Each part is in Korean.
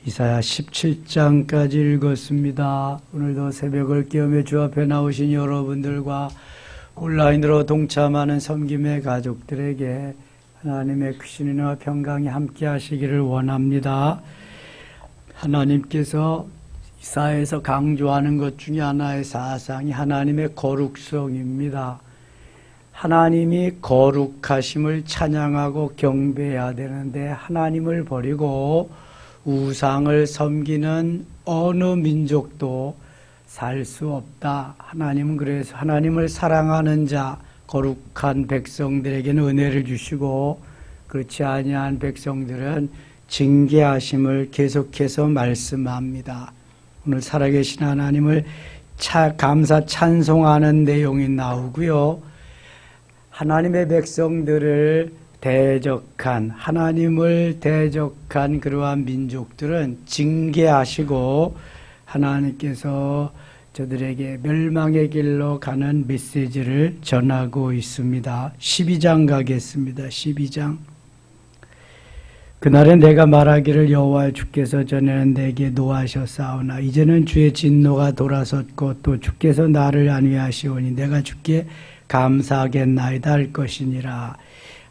이사야 17장까지 읽었습니다. 오늘도 새벽을 깨우며 주 앞에 나오신 여러분들과 온라인으로 동참하는 섬김의 가족들에게 하나님의 크신 은혜와 평강이 함께 하시기를 원합니다. 하나님께서 이사야에서 강조하는 것 중에 하나의 사상이 하나님의 거룩성입니다. 하나님이 거룩하심을 찬양하고 경배해야 되는데 하나님을 버리고 우상을 섬기는 어느 민족도 살 수 없다. 하나님은 그래서 하나님을 사랑하는 자, 거룩한 백성들에게는 은혜를 주시고 그렇지 아니한 백성들은 징계하심을 계속해서 말씀합니다. 오늘 살아계신 하나님을 감사 찬송하는 내용이 나오고요. 하나님의 백성들을 하나님을 대적한 그러한 민족들은 징계하시고 하나님께서 저들에게 멸망의 길로 가는 메시지를 전하고 있습니다. 12장 가겠습니다. 12장. 그날에 내가 말하기를 여호와 주께서 전에는 내게 노하셨사오나 이제는 주의 진노가 돌아섰고 또 주께서 나를 안위하시오니 내가 주께 감사하겠나이다 할 것이니라.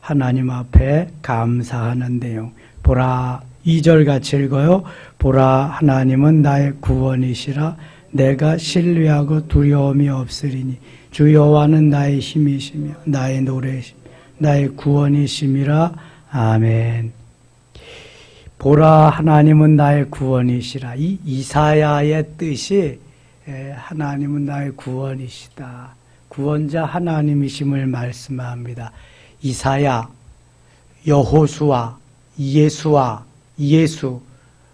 하나님 앞에 감사하는 내용. 보라, 2절 같이 읽어요. 보라, 하나님은 나의 구원이시라. 내가 신뢰하고 두려움이 없으리니 주 여호와는 나의 힘이시며 나의 노래시며 나의 구원이심이라. 아멘. 보라, 하나님은 나의 구원이시라. 이 이사야의 뜻이 하나님은 나의 구원이시다. 구원자 하나님이심을 말씀합니다. 이사야, 여호수아, 예수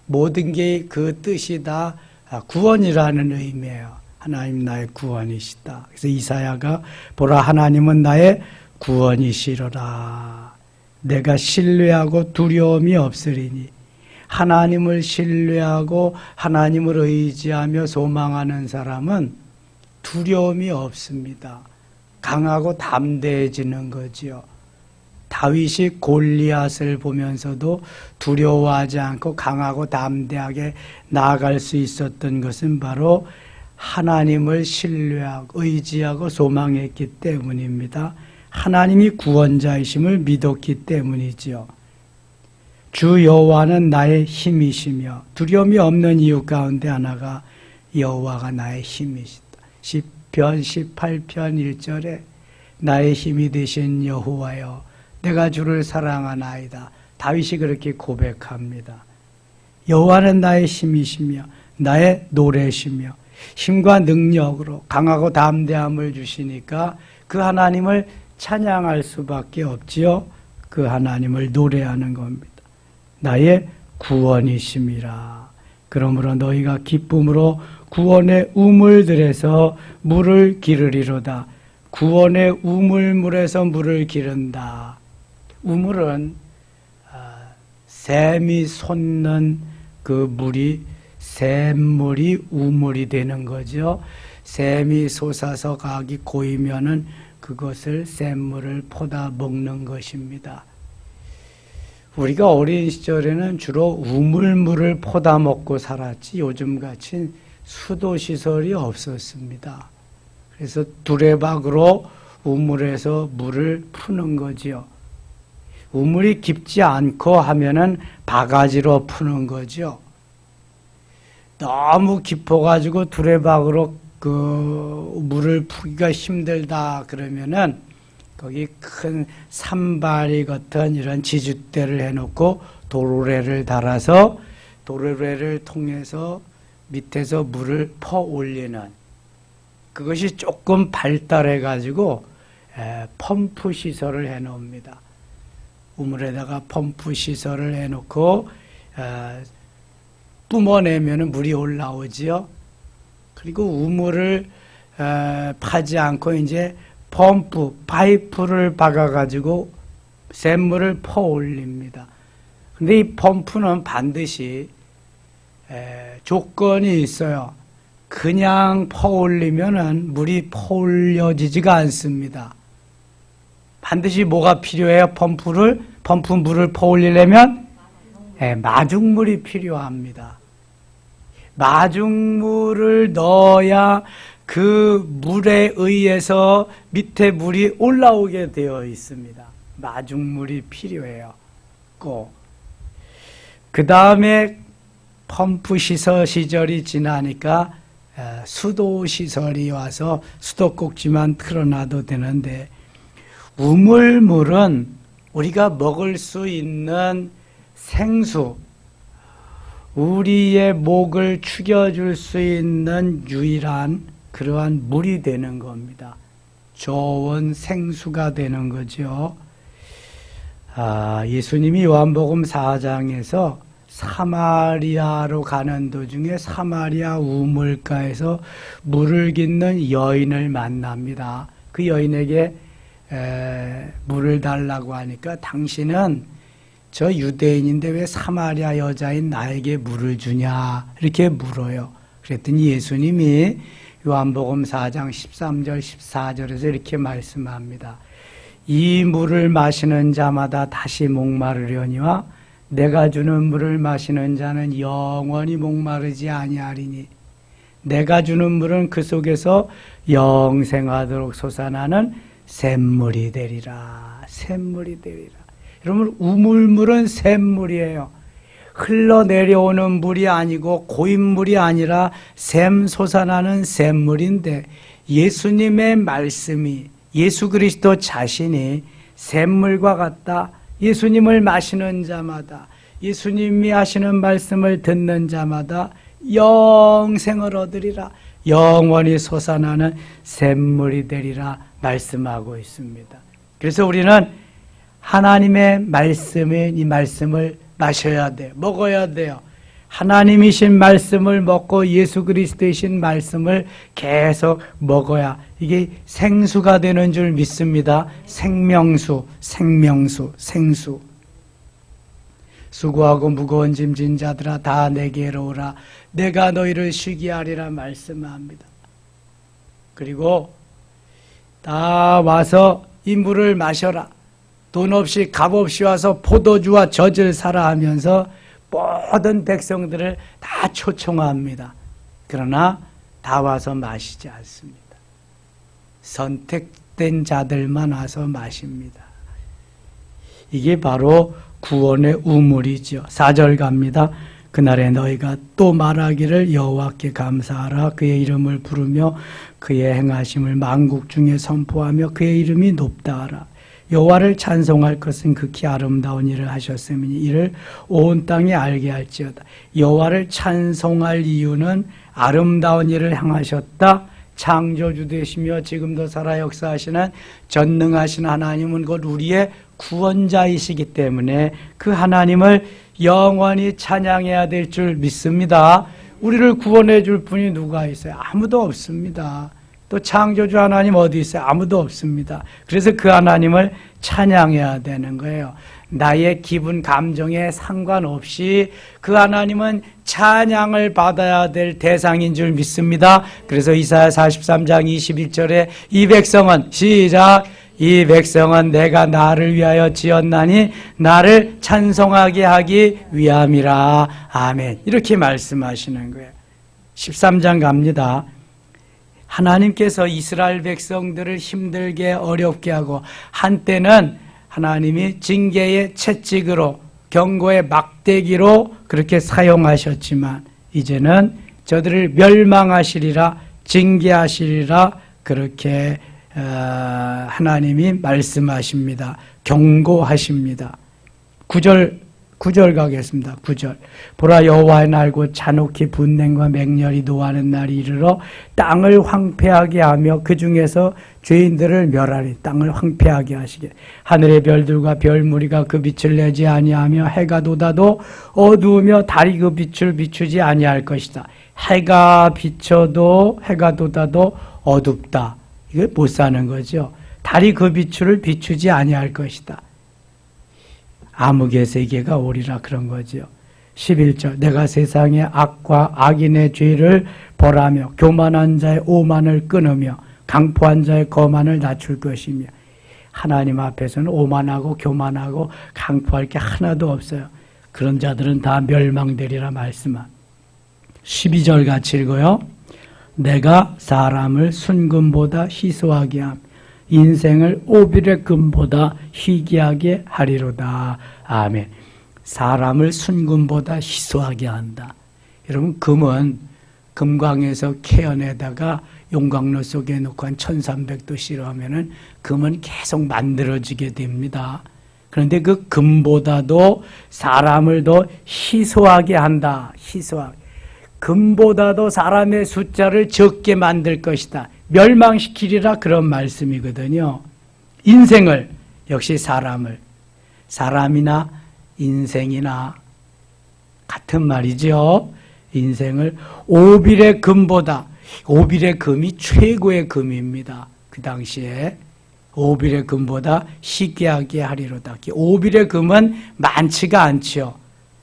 모든 게 그 뜻이 다 구원이라는 의미예요. 하나님 나의 구원이시다. 그래서 이사야가 보라 하나님은 나의 구원이시로라. 내가 신뢰하고 두려움이 없으리니 하나님을 신뢰하고 하나님을 의지하며 소망하는 사람은 두려움이 없습니다. 강하고 담대해지는 거지요. 다윗이 골리앗을 보면서도 두려워하지 않고 강하고 담대하게 나아갈 수 있었던 것은 바로 하나님을 신뢰하고 의지하고 소망했기 때문입니다. 하나님이 구원자이심을 믿었기 때문이지요. 주 여호와는 나의 힘이시며 두려움이 없는 이유 가운데 하나가 여호와가 나의 힘이시다. 시편 18편 1절에 나의 힘이 되신 여호와여 내가 주를 사랑하나이다. 다윗이 그렇게 고백합니다. 여호와는 나의 힘이시며 나의 노래시며 힘과 능력으로 강하고 담대함을 주시니까 그 하나님을 찬양할 수밖에 없지요. 그 하나님을 노래하는 겁니다. 나의 구원이심이라. 그러므로 너희가 기쁨으로 구원의 우물들에서 물을 기르리로다. 구원의 우물물에서 물을 기른다. 우물은 샘이 솟는 그 물이 샘물이 우물이 되는 거죠. 샘이 솟아서 각이 고이면은 그것을 샘물을 포다 먹는 것입니다. 우리가 어린 시절에는 주로 우물물을 포다 먹고 살았지 요즘같이 수도시설이 없었습니다. 그래서 두레박으로 우물에서 물을 푸는 거지요. 우물이 깊지 않고 하면은 바가지로 푸는 거죠. 너무 깊어가지고 두레박으로 그 물을 푸기가 힘들다 그러면은 거기 큰 산발이 같은 이런 지주대를 해놓고 도르래를 달아서 도르래를 통해서 밑에서 물을 퍼 올리는 그것이 조금 발달해가지고 펌프 시설을 해놓습니다. 우물에다가 펌프 시설을 해놓고 뿜어내면 물이 올라오지요. 그리고 우물을 파지 않고 이제 파이프를 박아가지고 샘물을 퍼 올립니다. 근데 이 펌프는 반드시 조건이 있어요. 그냥 퍼 올리면은 물이 퍼 올려지지가 않습니다. 반드시 뭐가 필요해요? 펌프 물을 퍼 올리려면 마중물이 필요합니다. 마중물을 넣어야 그 물에 의해서 밑에 물이 올라오게 되어 있습니다. 마중물이 필요해요. 꼭. 그 다음에 펌프 시절이 지나니까 수도 시설이 와서 수도꼭지만 틀어놔도 되는데, 우물물은 우리가 먹을 수 있는 생수, 우리의 목을 축여줄 수 있는 유일한 그러한 물이 되는 겁니다. 좋은 생수가 되는 거죠. 예수님이 요한복음 4장에서 사마리아로 가는 도중에 사마리아 우물가에서 물을 깃는 여인을 만납니다. 그 여인에게 물을 달라고 하니까, 당신은 저 유대인인데 왜 사마리아 여자인 나에게 물을 주냐, 이렇게 물어요. 그랬더니 예수님이 요한복음 4장 13절 14절에서 이렇게 말씀합니다. 이 물을 마시는 자마다 다시 목마르려니와 내가 주는 물을 마시는 자는 영원히 목마르지 아니하리니 내가 주는 물은 그 속에서 영생하도록 솟아나는 샘물이 되리라. 샘물이 되리라. 여러분, 우물물은 샘물이에요. 흘러내려오는 물이 아니고 고인물이 아니라 샘 솟아나는 샘물인데, 예수님의 말씀이, 예수 그리스도 자신이 샘물과 같다. 예수님을 마시는 자마다, 예수님이 하시는 말씀을 듣는 자마다 영생을 얻으리라. 영원히 솟아나는 샘물이 되리라 말씀하고 있습니다. 그래서 우리는 하나님의 말씀인 이 말씀을 마셔야 돼요. 먹어야 돼요. 하나님이신 말씀을 먹고 예수 그리스도이신 말씀을 계속 먹어야 이게 생수가 되는 줄 믿습니다. 생명수, 생명수, 생수. 수고하고 무거운 짐진 자들아 다 내게로 오라. 내가 너희를 쉬게 하리라 말씀합니다. 그리고 다 와서 이 물을 마셔라. 돈 없이 값 없이 와서 포도주와 젖을 사라 하면서 모든 백성들을 다 초청합니다. 그러나 다 와서 마시지 않습니다. 선택된 자들만 와서 마십니다. 이게 바로 구원의 우물이죠. 4절 갑니다. 그날에 너희가 또 말하기를 여호와께 감사하라. 그의 이름을 부르며 그의 행하심을 만국 중에 선포하며 그의 이름이 높다 하라. 여호와를 찬송할 것은 극히 아름다운 일을 하셨음이니 이를 온 땅에 알게 할지어다. 여호와를 찬송할 이유는 아름다운 일을 행하셨다. 창조주 되시며 지금도 살아 역사하시는 전능하신 하나님은 곧 우리의 구원자이시기 때문에 그 하나님을 영원히 찬양해야 될 줄 믿습니다. 우리를 구원해 줄 분이 누가 있어요? 아무도 없습니다. 또 창조주 하나님 어디 있어요? 아무도 없습니다. 그래서 그 하나님을 찬양해야 되는 거예요. 나의 기분, 감정에 상관없이 그 하나님은 찬양을 받아야 될 대상인 줄 믿습니다. 그래서 이사야 43장 21절에 이 백성은 시작! 이 백성은 내가 나를 위하여 지었나니 나를 찬송하게 하기 위함이라. 아멘. 이렇게 말씀하시는 거예요. 13장 갑니다. 하나님께서 이스라엘 백성들을 힘들게 어렵게 하고 한때는 하나님이 징계의 채찍으로 경고의 막대기로 그렇게 사용하셨지만 이제는 저들을 멸망하시리라 징계하시리라 그렇게 하나님이 말씀하십니다. 경고하십니다. 9절 가겠습니다. 9절. 보라 여호와의 날 곧 잔혹히 분냉과 맹렬히 노하는 날이 이르러 땅을 황폐하게 하며 그 중에서 죄인들을 멸하리. 땅을 황폐하게 하시게. 하늘의 별들과 별무리가 그 빛을 내지 아니하며 해가 돋아도 어두우며 달이 그 빛을 비추지 아니할 것이다. 해가 비춰도 해가 돋아도 어둡다. 이거 못 사는 거죠. 달이 그 빛을 비추지 아니할 것이다. 암흑의 세계가 오리라 그런 거죠. 11절 내가 세상의 악과 악인의 죄를 벌하며 교만한 자의 오만을 끊으며 강포한 자의 거만을 낮출 것이며 하나님 앞에서는 오만하고 교만하고 강포할 게 하나도 없어요. 그런 자들은 다 멸망되리라 말씀한 12절 같이 읽어요. 내가 사람을 순금보다 희소하게 함 인생을 오빌의 금보다 희귀하게 하리로다. 아멘. 사람을 순금보다 희소하게 한다. 여러분, 금은 금광에서 캐어내다가 용광로 속에 넣고 한 1300도 실어하면은 금은 계속 만들어지게 됩니다. 그런데 그 금보다도 사람을 더 희소하게 한다. 희소하게. 금보다도 사람의 숫자를 적게 만들 것이다. 멸망시키리라 그런 말씀이거든요. 인생을, 역시 사람을, 사람이나 인생이나 같은 말이죠. 인생을 오빌의 금보다, 오빌의 금이 최고의 금입니다. 그 당시에 오빌의 금보다 희귀하게 하리로다. 오빌의 금은 많지가 않죠.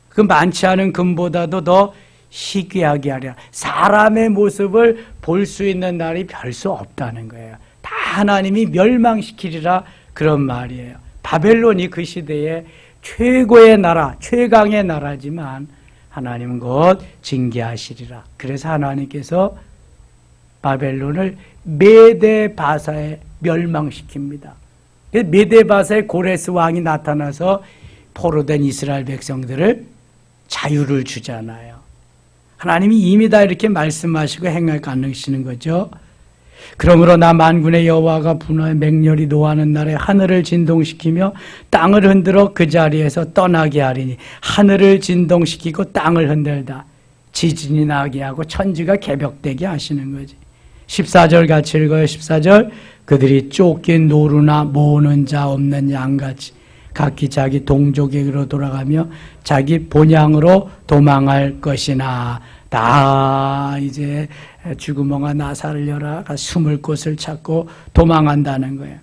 그 많지 않은 금보다도 더 희귀하게 하리라. 사람의 모습을 볼 수 있는 날이 별 수 없다는 거예요. 다 하나님이 멸망시키리라 그런 말이에요. 바벨론이 그 시대에 최고의 나라, 최강의 나라지만 하나님은 곧 징계하시리라. 그래서 하나님께서 바벨론을 메데바사에 멸망시킵니다. 메데바사에 고레스 왕이 나타나서 포로된 이스라엘 백성들을 자유를 주잖아요. 하나님이 이미 다 이렇게 말씀하시고 행할 가능하시는 거죠. 그러므로 나 만군의 여호와가 분하여 맹렬히 노하는 날에 하늘을 진동시키며 땅을 흔들어 그 자리에서 떠나게 하리니 하늘을 진동시키고 땅을 흔들다 지진이 나게 하고 천지가 개벽되게 하시는 거지. 14절 같이 읽어요. 14절 그들이 쫓긴 노루나 모으는 자 없는 양같이 각기 자기 동족에게로 돌아가며 자기 본향으로 도망할 것이나 다 이제 쥐구멍아 나사를 열어 숨을 곳을 찾고 도망한다는 거예요.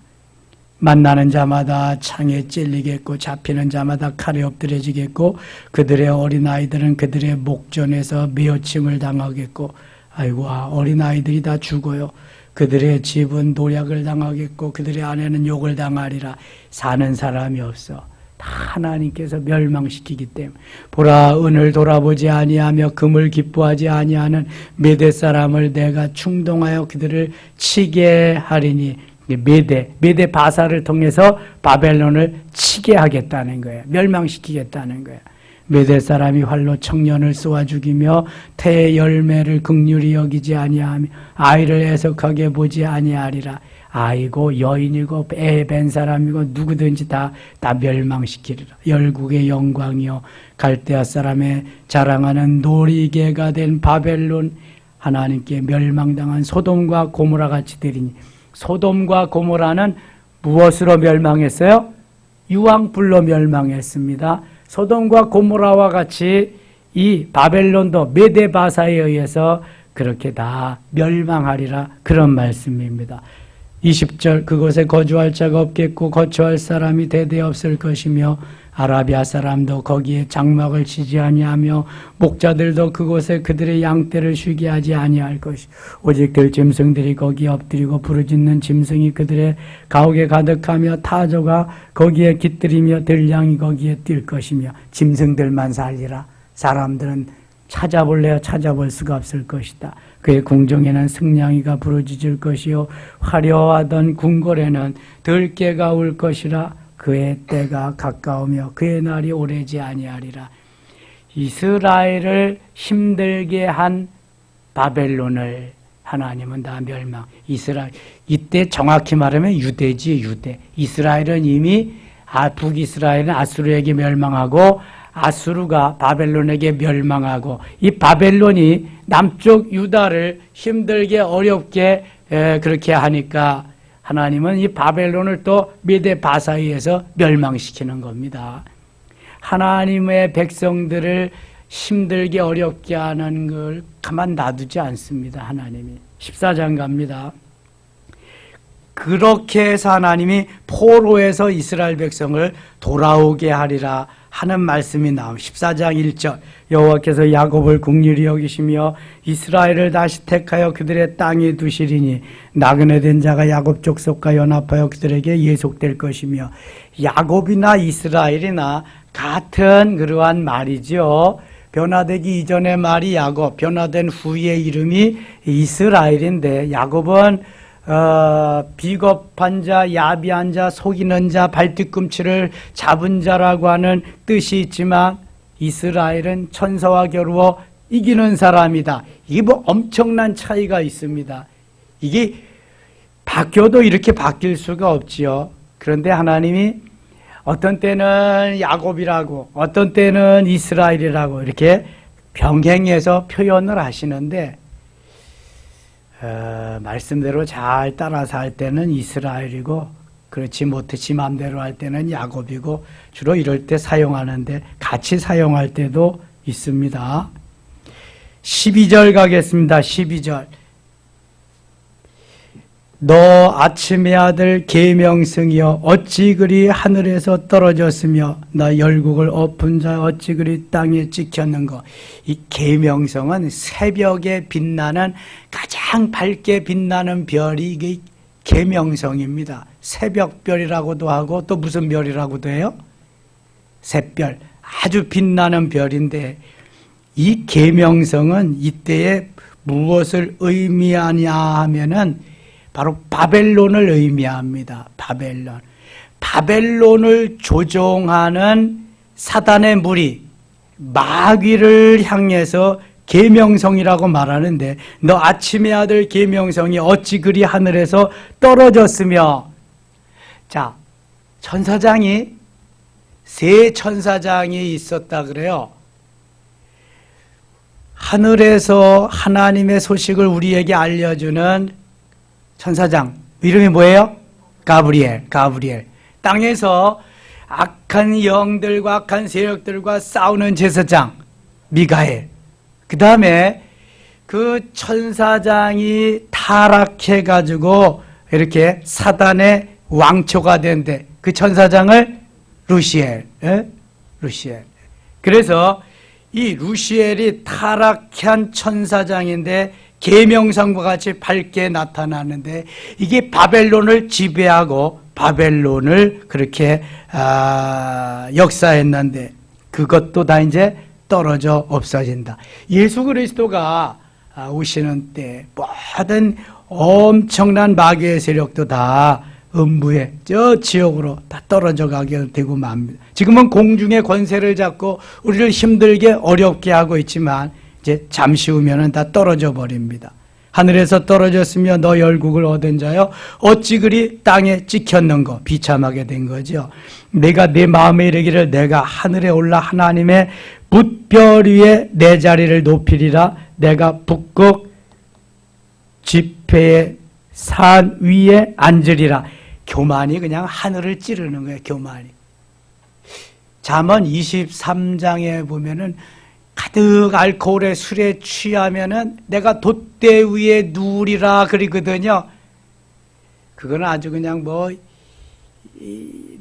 만나는 자마다 창에 찔리겠고 잡히는 자마다 칼에 엎드려지겠고 그들의 어린아이들은 그들의 목전에서 메어침을 당하겠고 아이고 어린아이들이 다 죽어요. 그들의 집은 노략을 당하겠고 그들의 아내는 욕을 당하리라. 사는 사람이 없어. 다 하나님께서 멸망시키기 때문에 보라 은을 돌아보지 아니하며 금을 기뻐하지 아니하는 메대 사람을 내가 충동하여 그들을 치게 하리니 메대 바사를 통해서 바벨론을 치게 하겠다는 거예요. 멸망시키겠다는 거예요. 메대 사람이 활로 청년을 쏘아 죽이며 태의 열매를 긍휼히 여기지 아니하며 아이를 애석하게 보지 아니하리라. 아이고 여인이고 애 뵌 사람이고 누구든지 다 멸망시키리라. 열국의 영광이요 갈대아 사람의 자랑하는 놀이개가 된 바벨론 하나님께 멸망당한 소돔과 고모라 같이 되리니 소돔과 고모라는 무엇으로 멸망했어요? 유황불로 멸망했습니다. 소돔과 고모라와 같이 이 바벨론도 메데바사에 의해서 그렇게 다 멸망하리라 그런 말씀입니다. 20절 그곳에 거주할 자가 없겠고 거처할 사람이 대대 없을 것이며 아라비아 사람도 거기에 장막을 치지 아니하며 목자들도 그곳에 그들의 양떼를 쉬게 하지 아니할 것이 오직 들짐승들이 거기에 엎드리고 부르짖는 짐승이 그들의 가옥에 가득하며 타조가 거기에 깃들이며 들량이 거기에 뛸 것이며 짐승들만 살리라. 사람들은 찾아볼래야 찾아볼 수가 없을 것이다. 그의 궁정에는 승냥이가 부르짖을 것이요 화려하던 궁궐에는 들깨가 울 것이라. 그의 때가 가까우며 그의 날이 오래지 아니하리라. 이스라엘을 힘들게 한 바벨론을 하나님은 다 멸망. 이스라엘 이때 정확히 말하면 유대지 유대. 이스라엘은 이미 북이스라엘은 아수르에게 멸망하고 아수르가 바벨론에게 멸망하고 이 바벨론이 남쪽 유다를 힘들게 어렵게 그렇게 하니까 하나님은 이 바벨론을 또 메데 바사에 의해서 멸망시키는 겁니다. 하나님의 백성들을 힘들게 어렵게 하는 걸 가만 놔두지 않습니다. 하나님이 14장 갑니다. 그렇게 해서 하나님이 포로에서 이스라엘 백성을 돌아오게 하리라 하는 말씀이 나옵니다. 14장 1절 여호와께서 야곱을 긍휼히 여기시며 이스라엘을 다시 택하여 그들의 땅에 두시리니 나그네 된 자가 야곱 족속과 연합하여 그들에게 예속될 것이며 야곱이나 이스라엘이나 같은 그러한 말이죠. 변화되기 이전의 말이 야곱, 변화된 후의 이름이 이스라엘인데, 야곱은 비겁한 자, 야비한 자, 속이는 자, 발뒤꿈치를 잡은 자라고 하는 뜻이 있지만, 이스라엘은 천사와 겨루어 이기는 사람이다. 이게 뭐 엄청난 차이가 있습니다. 이게 바뀌어도 이렇게 바뀔 수가 없지요. 그런데 하나님이 어떤 때는 야곱이라고, 어떤 때는 이스라엘이라고 이렇게 병행해서 표현을 하시는데, 말씀대로 잘 따라서 할 때는 이스라엘이고, 그렇지 못해 지 맘대로 할 때는 야곱이고, 주로 이럴 때 사용하는데 같이 사용할 때도 있습니다. 12절 가겠습니다. 12절. 너 아침의 아들 계명성이여 어찌 그리 하늘에서 떨어졌으며 너 열국을 엎은 자 어찌 그리 땅에 찍혔는가. 이 계명성은 새벽에 빛나는 가장 밝게 빛나는 별이 이게 계명성입니다. 새벽별이라고도 하고 또 무슨 별이라고도 해요? 샛별. 아주 빛나는 별인데 이 계명성은 이때에 무엇을 의미하냐 하면은 바로 바벨론을 의미합니다. 바벨론. 바벨론을 조종하는 사단의 무리, 마귀를 향해서 계명성이라고 말하는데, 너 아침의 아들 계명성이 어찌 그리 하늘에서 떨어졌으며, 자, 천사장이, 세 천사장이 있었다 그래요. 하늘에서 하나님의 소식을 우리에게 알려주는 천사장, 이름이 뭐예요? 가브리엘. 땅에서 악한 영들과 악한 세력들과 싸우는 제사장, 미가엘. 그 다음에 그 천사장이 타락해가지고 이렇게 사단의 왕초가 된대. 그 천사장을 루시엘. 그래서 이 루시엘이 타락한 천사장인데 계명성과 같이 밝게 나타나는데, 이게 바벨론을 지배하고 바벨론을 그렇게 역사했는데, 그것도 다 이제 떨어져 없어진다. 예수 그리스도가 오시는 때 모든 엄청난 마귀의 세력도 다 음부에 저 지옥으로 다 떨어져 가게 되고 맙니다. 지금은 공중의 권세를 잡고 우리를 힘들게 어렵게 하고 있지만 이제 잠시 후면은 다 떨어져 버립니다. 하늘에서 떨어졌으며 너 열국을 얻은 자여 어찌 그리 땅에 찍혔는고. 비참하게 된 거죠. 내가 내 마음에 이르기를 내가 하늘에 올라 하나님의 뭇별 위에 내 자리를 높이리라. 내가 북극 지폐의 산 위에 앉으리라. 교만이 그냥 하늘을 찌르는 거예요. 교만이. 잠언 23장에 보면은 가득 알코올에 술에 취하면은 내가 돛대 위에 누우리라 그러거든요. 그거는 아주 그냥 뭐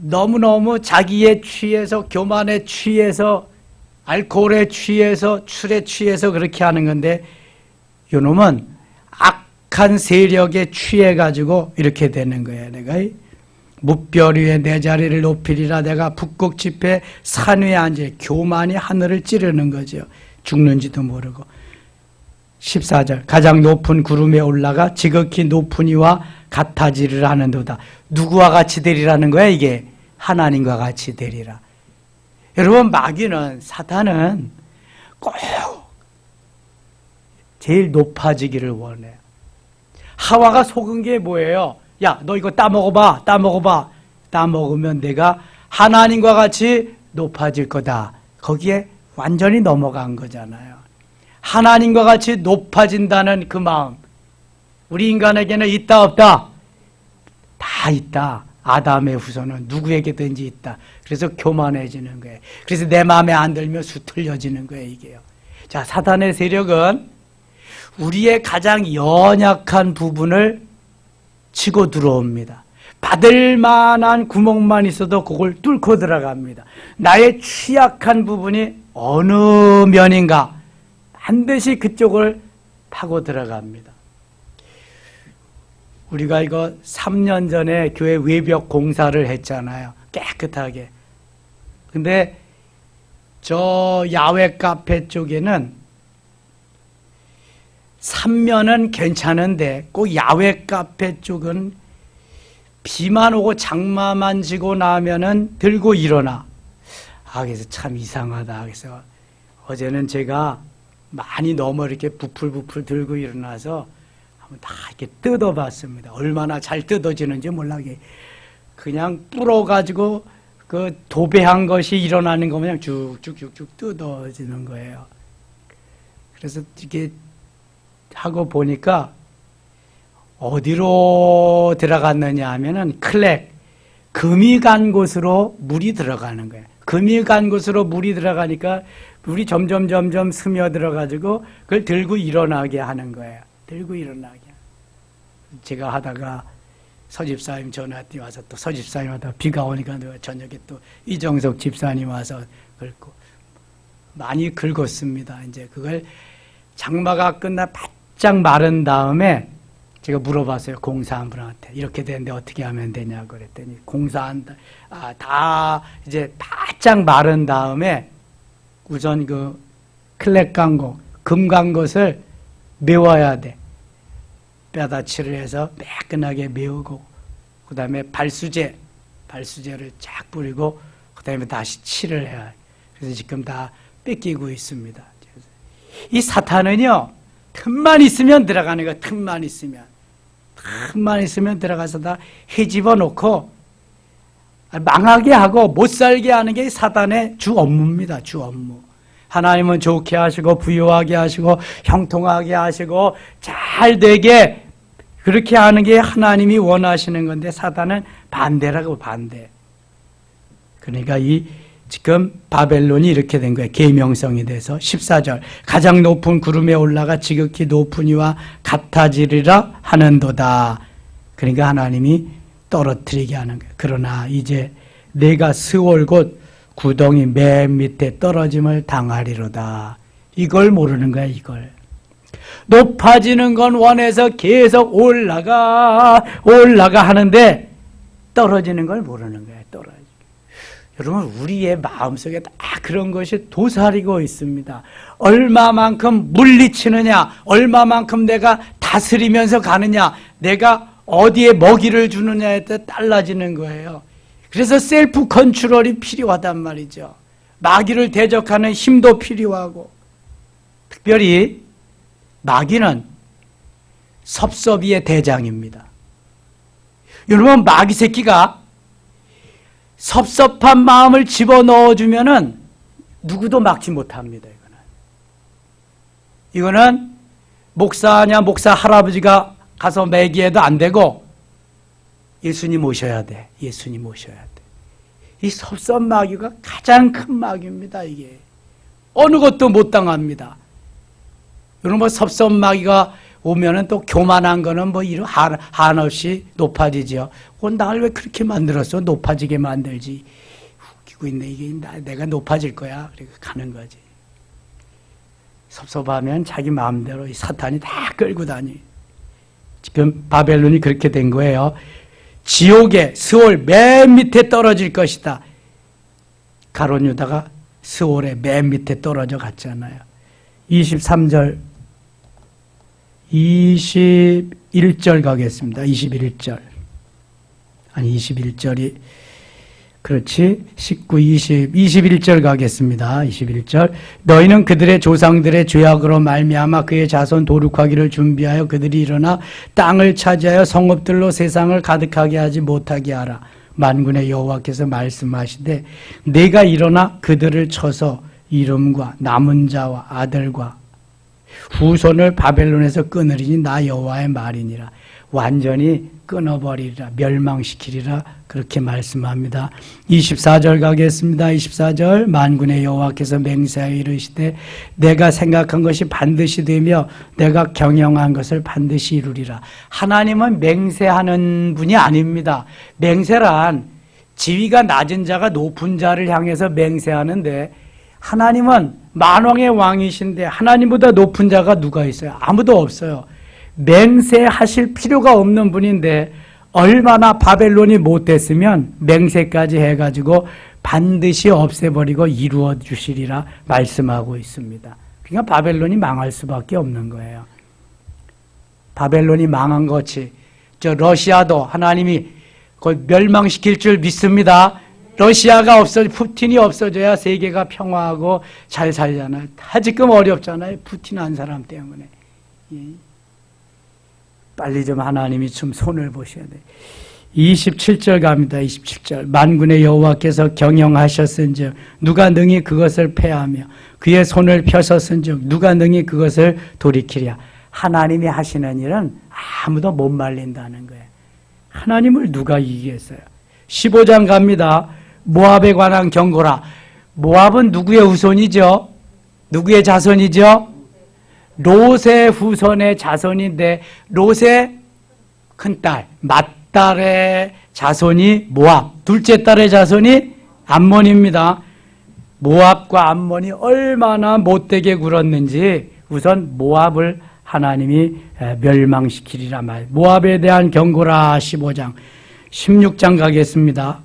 너무너무 자기에 취해서, 교만에 취해서, 알코올에 취해서, 술에 취해서 그렇게 하는 건데, 요놈은 악한 세력에 취해가지고 이렇게 되는 거예요. 내가 뭇별 위에 내 자리를 높이리라. 내가 북극 지폐 산 위에 앉아. 교만이 하늘을 찌르는 거죠. 죽는지도 모르고. 14절. 가장 높은 구름에 올라가 지극히 높은 이와 같아지리라 하는도다. 누구와 같이 되리라는 거야 이게? 하나님과 같이 되리라. 여러분, 마귀는, 사탄은 꼭 제일 높아지기를 원해요. 하와가 속은 게 뭐예요? 야, 너 이거 따먹어봐. 따먹으면 내가 하나님과 같이 높아질 거다. 거기에 완전히 넘어간 거잖아요. 하나님과 같이 높아진다는 그 마음, 우리 인간에게는 있다 없다? 다 있다. 아담의 후손은 누구에게든지 있다. 그래서 교만해지는 거예요. 그래서 내 마음에 안 들면 수틀려지는 거예요, 이게요. 자, 사탄의 세력은 우리의 가장 연약한 부분을 치고 들어옵니다. 받을 만한 구멍만 있어도 그걸 뚫고 들어갑니다. 나의 취약한 부분이 어느 면인가 반드시 그쪽을 파고 들어갑니다. 우리가 이거 3년 전에 교회 외벽 공사를 했잖아요. 깨끗하게. 근데 저 야외 카페 쪽에는 삼면은 괜찮은데 꼭 야외 카페 쪽은 비만 오고 장마만 지고 나면은 들고 일어나. 그래서 참 이상하다. 그래서 어제는 제가 많이 넘어 이렇게 부풀부풀 들고 일어나서 한번 다 이렇게 뜯어봤습니다. 얼마나 잘 뜯어지는지 몰라. 그냥 불어가지고 그 도배한 것이 일어나는 거 그냥 쭉쭉쭉쭉 뜯어지는 거예요. 그래서 이게 하고 보니까 어디로 들어갔느냐 하면은 클렉, 금이 간 곳으로 물이 들어가는 거예요. 금이 간 곳으로 물이 들어가니까 물이 점점 스며들어가지고 그걸 들고 일어나게 하는 거예요. 들고 일어나게. 제가 하다가 서집사님 전화띠 와서 또 서집사님 하다 비가 오니까 저녁에 또 이정석 집사님 와서 긁고 많이 긁었습니다. 이제 그걸 장마가 끝나 바짝 마른 다음에 제가 물어봤어요. 공사한 분한테. 이렇게 되는데 어떻게 하면 되냐고 그랬더니 공사한다. 다 이제 바짝 마른 다음에 우선 그 클렉 간 거, 금 간 것을 메워야 돼. 뼈다치를 해서 매끈하게 메우고 그 다음에 발수제를 쫙 뿌리고 그 다음에 다시 칠을 해야 해. 그래서 지금 다 뺏기고 있습니다. 이 사탄은요, 틈만 있으면 들어가는 거야. 틈만 있으면 들어가서 다 헤집어 놓고 망하게 하고 못 살게 하는 게 사탄의 주 업무입니다. 주 업무. 하나님은 좋게 하시고 부유하게 하시고 형통하게 하시고 잘 되게 그렇게 하는 게 하나님이 원하시는 건데 사탄은 반대라고 반대. 그러니까 지금 바벨론이 이렇게 된 거예요. 계명성이 돼서 14절 가장 높은 구름에 올라가 지극히 높은 이와 같아지리라 하는도다. 그러니까 하나님이 떨어뜨리게 하는 거예요. 그러나 이제 내가 스올 곧 구덩이 맨 밑에 떨어짐을 당하리로다. 이걸 모르는 거야. 이걸. 높아지는 건 원해서 계속 올라가 하는데 떨어지는 걸 모르는 거야. 여러분 우리의 마음속에 다 그런 것이 도사리고 있습니다. 얼마만큼 물리치느냐, 얼마만큼 내가 다스리면서 가느냐, 내가 어디에 먹이를 주느냐에 따라 달라지는 거예요. 그래서 셀프 컨트롤이 필요하단 말이죠. 마귀를 대적하는 힘도 필요하고, 특별히 마귀는 섭섭이의 대장입니다. 여러분 마귀 새끼가 섭섭한 마음을 집어넣어주면은 누구도 막지 못합니다. 이거는 목사냐 목사 할아버지가 가서 매기해도 안 되고 예수님 오셔야 돼. 예수님 오셔야 돼. 이 섭섭 마귀가 가장 큰 마귀입니다. 이게 어느 것도 못 당합니다. 여러분 뭐 섭섭 마귀가 오면은 또 교만한 거는 뭐 이런 한없이 높아지죠. 나를 왜 그렇게 만들었어? 높아지게 만들지. 웃기고 있네. 이게 내가 높아질 거야. 그러니까 가는 거지. 섭섭하면 자기 마음대로 이 사탄이 다 끌고 다니. 지금 바벨론이 그렇게 된 거예요. 지옥의 스올 맨 밑에 떨어질 것이다. 가룟 유다가 스올의 맨 밑에 떨어져 갔잖아요. 23절 21절 가겠습니다. 21절. 아니 21절이 그렇지. 19, 20, 21절 가겠습니다. 21절. 너희는 그들의 조상들의 죄악으로 말미암아 그의 자손 도륙하기를 준비하여 그들이 일어나 땅을 차지하여 성읍들로 세상을 가득하게 하지 못하게 하라. 만군의 여호와께서 말씀하시되 내가 일어나 그들을 쳐서 이름과 남은 자와 아들과 후손을 바벨론에서 끊으리니 나 여호와의 말이니라. 완전히 끊어버리리라, 멸망시키리라, 그렇게 말씀합니다. 24절 가겠습니다. 24절. 만군의 여호와께서 맹세하여 이르시되 내가 생각한 것이 반드시 되며 내가 경영한 것을 반드시 이루리라. 하나님은 맹세하는 분이 아닙니다. 맹세란 지위가 낮은 자가 높은 자를 향해서 맹세하는데, 하나님은 만왕의 왕이신데 하나님보다 높은 자가 누가 있어요? 아무도 없어요. 맹세하실 필요가 없는 분인데 얼마나 바벨론이 못됐으면 맹세까지 해가지고 반드시 없애버리고 이루어 주시리라 말씀하고 있습니다. 그러니까 바벨론이 망할 수밖에 없는 거예요. 바벨론이 망한 것이 저 러시아도 하나님이 곧 멸망시킬 줄 믿습니다. 러시아가 푸틴이 없어져야 세계가 평화하고 잘 살잖아요. 다지금 어렵잖아요. 푸틴 한 사람 때문에. 예. 빨리 좀 하나님이 좀 손을 보셔야 돼요. 27절 갑니다. 27절. 만군의 여호와께서 경영하셨은즉 누가 능히 그것을 패하며 그의 손을 펴셨은즉 누가 능히 그것을 돌이키랴. 하나님이 하시는 일은 아무도 못 말린다는 거예요. 하나님을 누가 이기겠어요? 15장 갑니다. 모압에 관한 경고라. 모압은 누구의 후손이죠? 누구의 자손이죠? 롯의 후손의 자손인데 롯의 큰딸 맏딸의 자손이 모압, 둘째 딸의 자손이 암몬입니다. 모압과 암몬이 얼마나 못되게 굴었는지 우선 모압을 하나님이 멸망시키리라 말. 모압에 대한 경고라. 15장 16장 가겠습니다.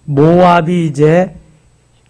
모압이 이제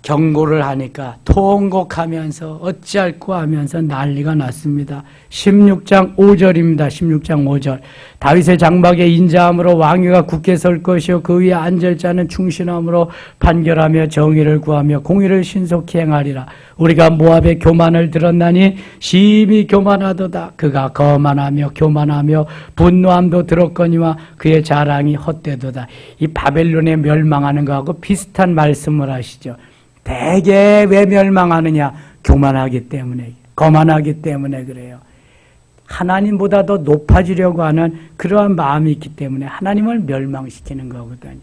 경고를 하니까 통곡하면서 어찌할꼬 하면서 난리가 났습니다. 16장 5절입니다. 16장 5절. 다윗의 장막에 인자함으로 왕위가 굳게 설 것이요 그 위에 앉을 자는 충신함으로 판결하며 정의를 구하며 공의를 신속히 행하리라. 우리가 모압의 교만을 들었나니 심히 교만하도다. 그가 거만하며 교만하며 분노함도 들었거니와 그의 자랑이 헛되도다. 이 바벨론에 멸망하는 것하고 비슷한 말씀을 하시죠. 대개 왜 멸망하느냐? 교만하기 때문에, 거만하기 때문에 그래요. 하나님보다 더 높아지려고 하는 그러한 마음이 있기 때문에 하나님을 멸망시키는 거거든요.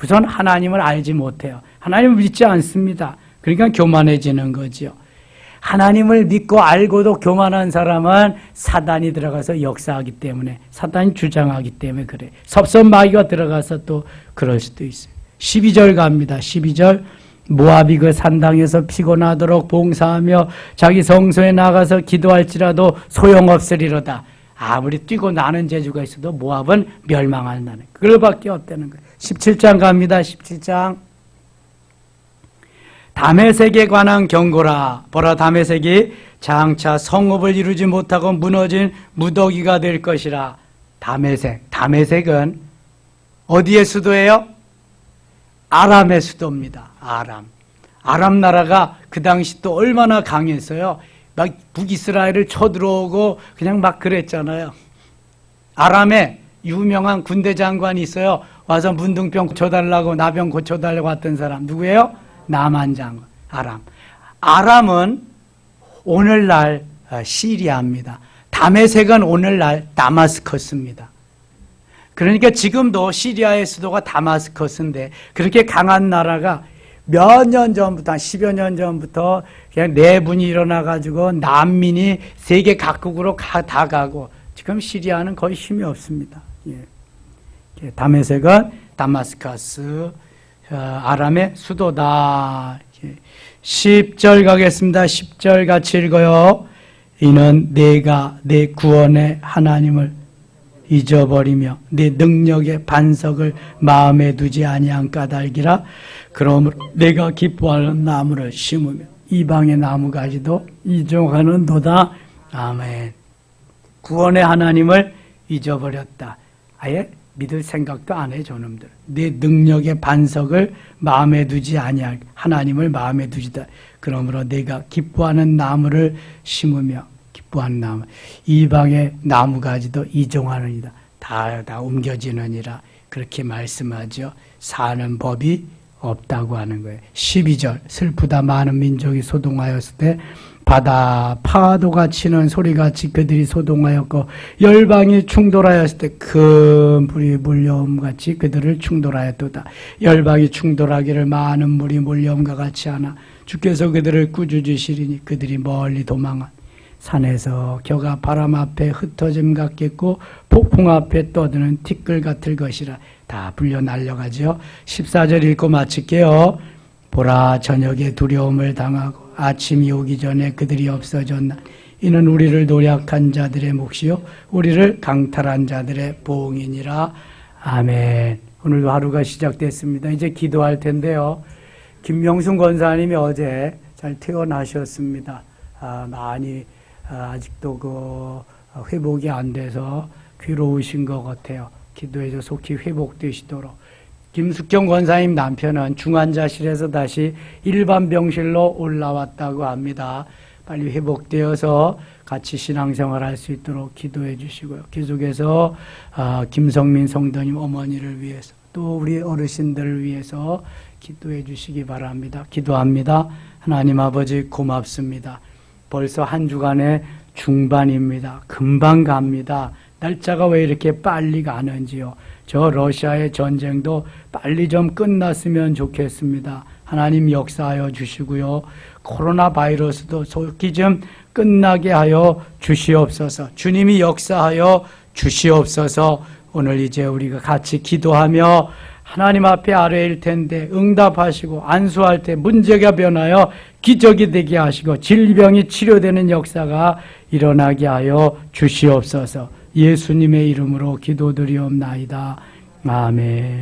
우선 하나님을 알지 못해요. 하나님을 믿지 않습니다. 그러니까 교만해지는 거죠. 하나님을 믿고 알고도 교만한 사람은 사단이 들어가서 역사하기 때문에, 사단이 주장하기 때문에 그래. 섭섭마귀가 들어가서 또 그럴 수도 있어요. 12절 갑니다. 12절. 모압이 그 산당에서 피곤하도록 봉사하며 자기 성소에 나가서 기도할지라도 소용없으리로다. 아무리 뛰고 나는 재주가 있어도 모압은 멸망한다는 그걸밖에 없다는 거예요. 17장 갑니다. 17장. 다메섹에 관한 경고라. 보라, 다메섹이 장차 성읍을 이루지 못하고 무너진 무더기가 될 것이라. 다메섹. 다메섹은 어디의 수도예요? 아람의 수도입니다. 아람 나라가 그 당시 또 얼마나 강했어요. 막 북이스라엘을 쳐들어오고 그냥 막 그랬잖아요. 아람에 유명한 군대 장관이 있어요. 와서 문둥병 고쳐달라고, 나병 고쳐달라고 왔던 사람 누구예요? 나만 장관. 아람은 오늘날 시리아입니다. 다메섹은 오늘날 다마스커스입니다. 그러니까 지금도 시리아의 수도가 다마스커스인데 그렇게 강한 나라가 몇 년 전부터, 한 10여 년 전부터 그냥 내분이 일어나가지고 난민이 세계 각국으로 다 가고 지금 시리아는 거의 힘이 없습니다. 예. 다메섹은 다마스커스, 아람의 수도다. 10절 가겠습니다. 10절 같이 읽어요. 이는 내가 내 구원의 하나님을 잊어버리며 내 능력의 반석을 마음에 두지 아니한 까닭이라. 그러므로 내가 기뻐하는 나무를 심으며 이방의 나무가지도 이종하는도다. 아멘. 구원의 하나님을 잊어버렸다. 아예 믿을 생각도 안 해, 저놈들. 내 능력의 반석을 마음에 두지 아니할 하나님을 마음에 두지다. 그러므로 내가 기뻐하는 나무를 심으며, 기뻐하는 나무, 이방의 나무가지도 이종하느니라. 다 옮겨지느니라. 그렇게 말씀하죠. 사는 법이 없다고 하는 거예요. 12절. 슬프다 많은 민족이 소동하였을 때 바다 파도가 치는 소리같이 그들이 소동하였고 열방이 충돌하였을 때 큰 불이 몰려옴같이 그들을 충돌하였도다. 열방이 충돌하기를 많은 물이 몰려옴과 같이 하나 주께서 그들을 꾸짖으시리니 그들이 멀리 도망한 산에서 겨가 바람 앞에 흩어짐 같겠고 폭풍 앞에 떠드는 티끌 같을 것이라. 다 불려 날려가죠. 14절 읽고 마칠게요. 보라, 저녁에 두려움을 당하고 아침이 오기 전에 그들이 없어졌나. 이는 우리를 노력한 자들의 몫이요 우리를 강탈한 자들의 보응이니라. 아멘. 오늘도 하루가 시작됐습니다. 이제 기도할 텐데요. 김명순 권사님이 어제 잘 퇴원하셨습니다. 많이 아직도 회복이 안 돼서 괴로우신 것 같아요. 기도해서 속히 회복되시도록. 김숙경 권사님 남편은 중환자실에서 다시 일반 병실로 올라왔다고 합니다. 빨리 회복되어서 같이 신앙생활 할 수 있도록 기도해 주시고요. 계속해서 김성민 성도님 어머니를 위해서 또 우리 어르신들을 위해서 기도해 주시기 바랍니다. 기도합니다. 하나님 아버지 고맙습니다. 벌써 한 주간의 중반입니다. 금방 갑니다. 날짜가 왜 이렇게 빨리 가는지요. 저 러시아의 전쟁도 빨리 좀 끝났으면 좋겠습니다. 하나님 역사하여 주시고요. 코로나 바이러스도 속히 좀 끝나게 하여 주시옵소서. 주님이 역사하여 주시옵소서. 오늘 이제 우리가 같이 기도하며 하나님 앞에 아뢰일 텐데 응답하시고 안수할 때 문제가 변하여 기적이 되게 하시고 질병이 치료되는 역사가 일어나게 하여 주시옵소서. 예수님의 이름으로 기도드리옵나이다. 아멘.